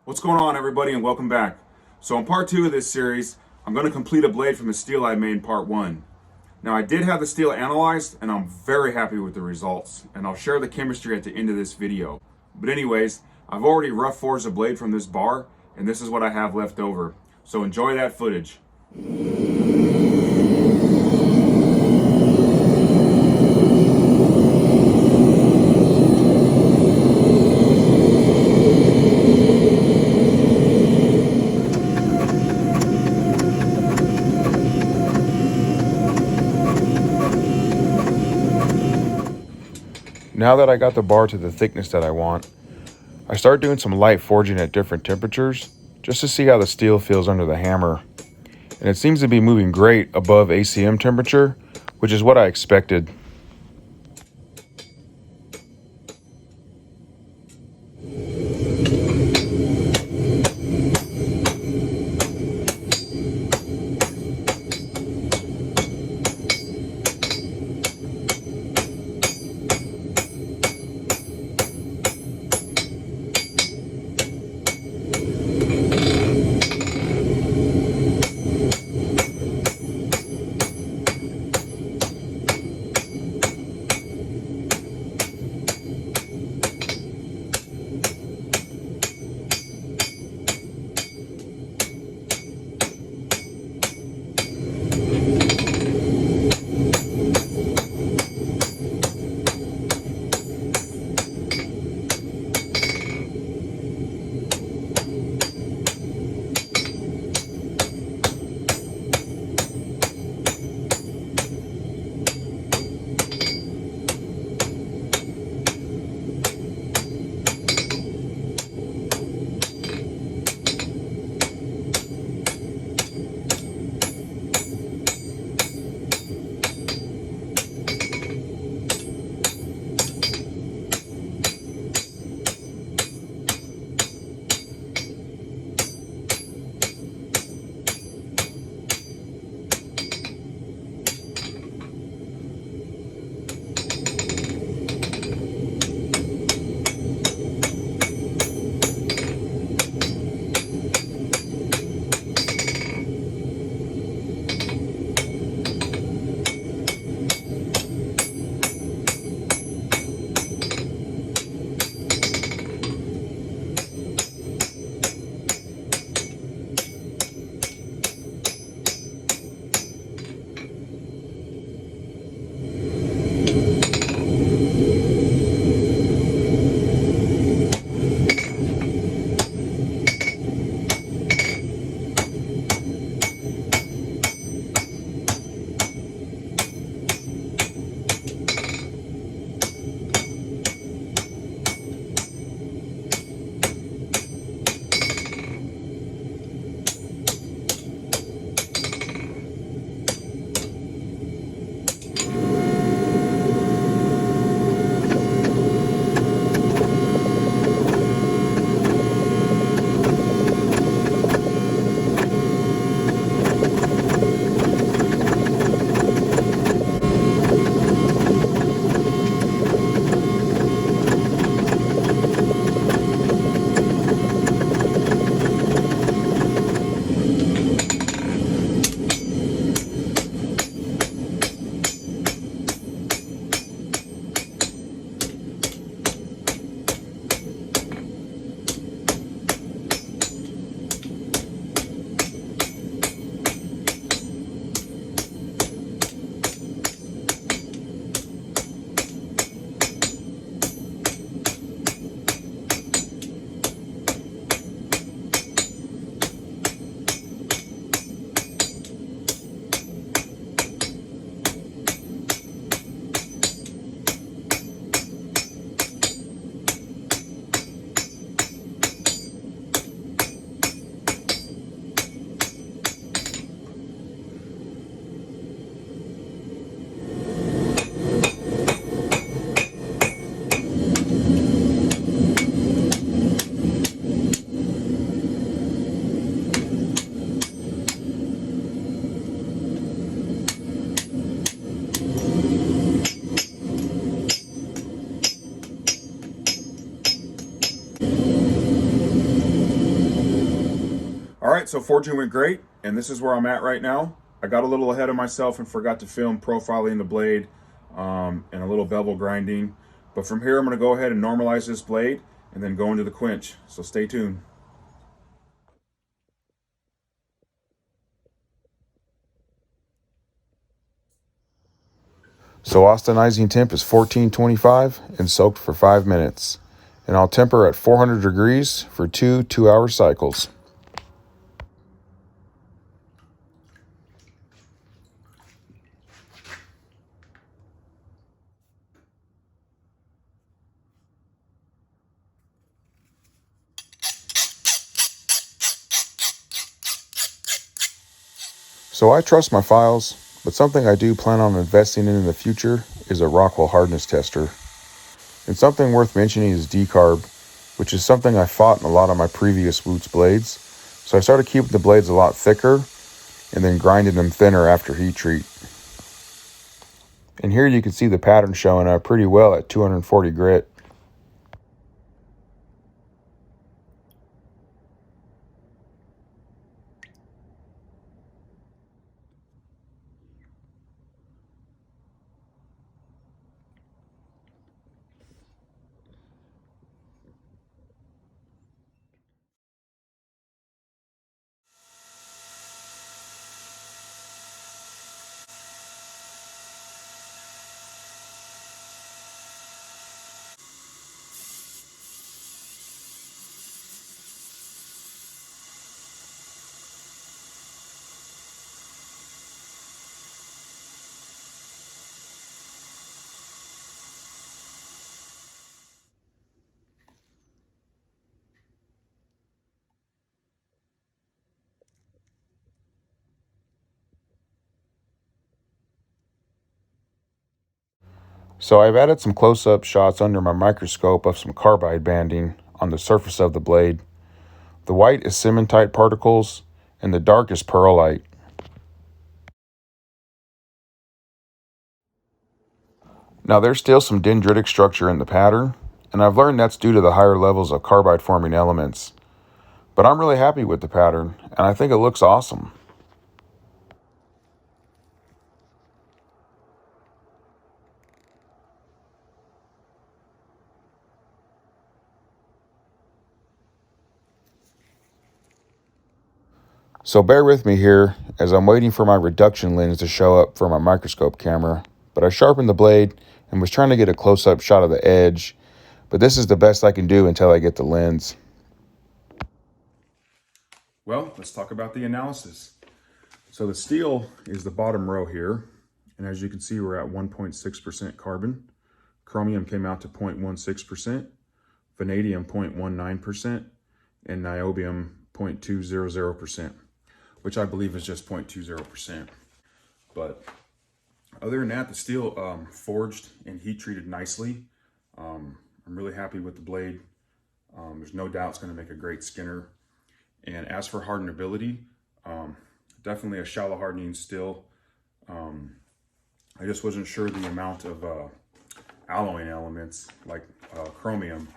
What's going on, everybody, and welcome back. So in part 2 of this series, I'm going to complete a blade from a steel I made in part 1. Now, I did have the steel analyzed, and I'm very happy with the results, and I'll share the chemistry at the end of this video. But anyways, I've already rough forged a blade from this bar, and this is what I have left over. So enjoy that footage. Now that I got the bar to the thickness that I want, I start doing some light forging at different temperatures just to see how the steel feels under the hammer. And it seems to be moving great above ACM temperature, which is what I expected. right, so forging went great, and this is where I'm at right now. I got a little ahead of myself and forgot to film profiling the blade and a little bevel grinding. But from here, I'm going to go ahead and normalize this blade and then go into the quench. So stay tuned. So austenizing temp is 1425 and soaked for 5 minutes. And I'll temper at 400 degrees for 2 2-hour cycles. So I trust my files, but something I do plan on investing in the future is a Rockwell hardness tester. And something worth mentioning is decarb, which is something I fought in a lot of my previous Wootz blades. So I started keeping the blades a lot thicker and then grinding them thinner after heat treat. And here you can see the pattern showing up pretty well at 240 grit. So I've added some close-up shots under my microscope of some carbide banding on the surface of the blade. The white is cementite particles and the dark is pearlite. Now there's still some dendritic structure in the pattern, and I've learned that's due to the higher levels of carbide forming elements. But I'm really happy with the pattern, and I think it looks awesome. So bear with me here as I'm waiting for my reduction lens to show up for my microscope camera. But I sharpened the blade and was trying to get a close-up shot of the edge, but this is the best I can do until I get the lens. Well, let's talk about the analysis. So the steel is the bottom row here, and as you can see, we're at 1.6% carbon. Chromium came out to 0.16%, vanadium 0.19%, and niobium 0.200%, which I believe is just 0.20%. But other than that, the steel forged and heat treated nicely. I'm really happy with the blade. There's no doubt it's going to make a great skinner. And as for hardenability, definitely a shallow hardening still. I just wasn't sure the amount of alloying elements like chromium,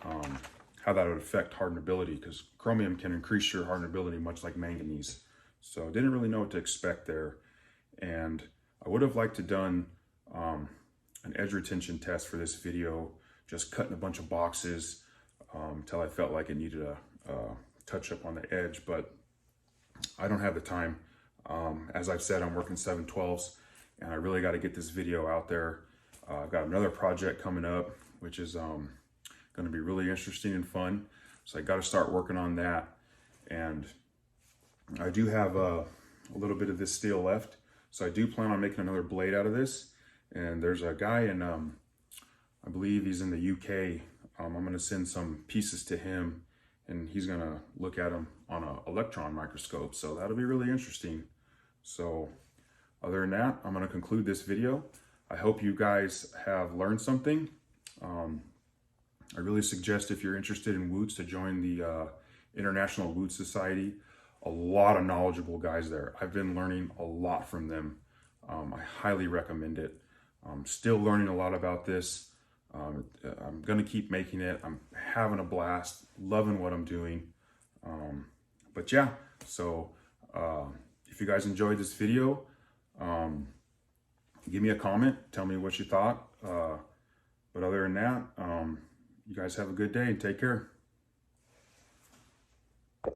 how that would affect hardenability, because chromium can increase your hardenability much like manganese. So I didn't really know what to expect there. And I would have liked to done an edge retention test for this video, just cutting a bunch of boxes until I felt like it needed a touch up on the edge, but I don't have the time. As I've said, I'm working 7/12s, and I really got to get this video out there. I've got another project coming up, which is going to be really interesting and fun. So I got to start working on that. And I do have a little bit of this steel left. So I do plan on making another blade out of this. And there's a guy in, I believe he's in the UK. I'm going to send some pieces to him, and he's going to look at them on an electron microscope. So that'll be really interesting. So other than that, I'm going to conclude this video. I hope you guys have learned something. I really suggest, if you're interested in Wootz, to join the International Wootz Society. A lot of knowledgeable guys there. I've been learning a lot from them. I highly recommend it. I'm still learning a lot about this. I'm going to keep making it. I'm having a blast, loving what I'm doing. But yeah, So if you guys enjoyed this video, give me a comment, tell me what you thought. But other than that, you guys have a good day and take care.